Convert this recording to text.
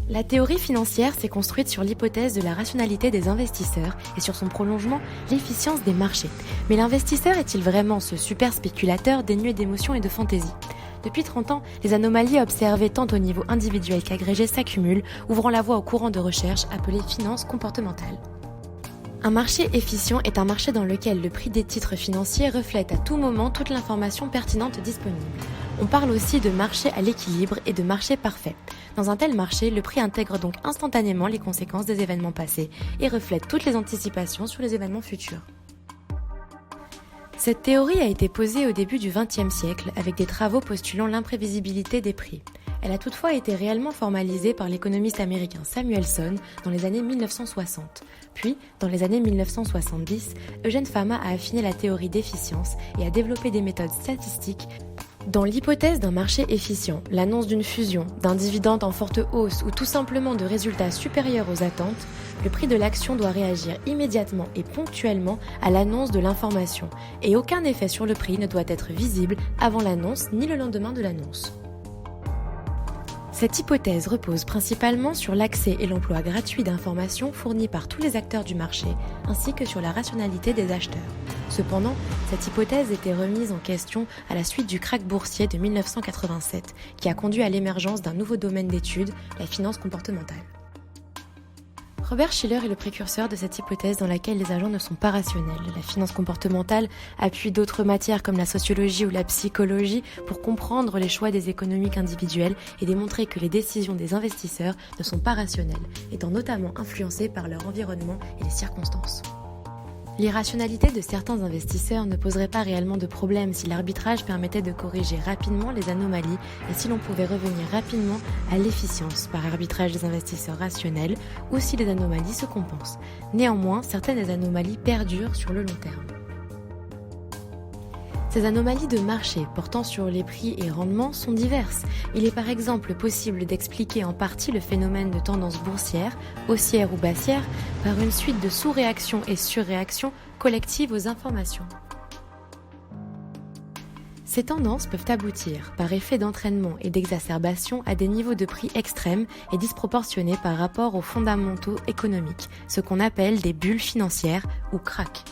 La théorie financière s'est construite sur l'hypothèse de la rationalité des investisseurs et sur son prolongement, l'efficience des marchés. Mais l'investisseur est-il vraiment ce super spéculateur dénué d'émotion et de fantaisie ? Depuis 30 ans, les anomalies observées tant au niveau individuel qu'agrégé s'accumulent, ouvrant la voie au courant de recherche appelé finance comportementale. Un marché efficient est un marché dans lequel le prix des titres financiers reflète à tout moment toute l'information pertinente disponible. On parle aussi de marché à l'équilibre et de marché parfait. Dans un tel marché, le prix intègre donc instantanément les conséquences des événements passés et reflète toutes les anticipations sur les événements futurs. Cette théorie a été posée au début du XXe siècle avec des travaux postulant l'imprévisibilité des prix. Elle a toutefois été réellement formalisée par l'économiste américain Samuelson dans les années 1960. Puis, dans les années 1970, Eugène Fama a affiné la théorie d'efficience et a développé des méthodes statistiques. Dans l'hypothèse d'un marché efficient, l'annonce d'une fusion, d'un dividende en forte hausse ou tout simplement de résultats supérieurs aux attentes, le prix de l'action doit réagir immédiatement et ponctuellement à l'annonce de l'information, et aucun effet sur le prix ne doit être visible avant l'annonce ni le lendemain de l'annonce. Cette hypothèse repose principalement sur l'accès et l'emploi gratuit d'informations fournies par tous les acteurs du marché, ainsi que sur la rationalité des acheteurs. Cependant, cette hypothèse était remise en question à la suite du krach boursier de 1987, qui a conduit à l'émergence d'un nouveau domaine d'étude, la finance comportementale. Robert Shiller est le précurseur de cette hypothèse dans laquelle les agents ne sont pas rationnels. La finance comportementale appuie d'autres matières comme la sociologie ou la psychologie pour comprendre les choix des économiques individuelles et démontrer que les décisions des investisseurs ne sont pas rationnelles, étant notamment influencées par leur environnement et les circonstances. L'irrationalité de certains investisseurs ne poserait pas réellement de problème si l'arbitrage permettait de corriger rapidement les anomalies et si l'on pouvait revenir rapidement à l'efficience par arbitrage des investisseurs rationnels ou si les anomalies se compensent. Néanmoins, certaines des anomalies perdurent sur le long terme. Ces anomalies de marché portant sur les prix et rendements sont diverses. Il est par exemple possible d'expliquer en partie le phénomène de tendance boursière, haussière ou baissière, par une suite de sous-réactions et surréactions collectives aux informations. Ces tendances peuvent aboutir, par effet d'entraînement et d'exacerbation, à des niveaux de prix extrêmes et disproportionnés par rapport aux fondamentaux économiques, ce qu'on appelle des bulles financières ou krachs.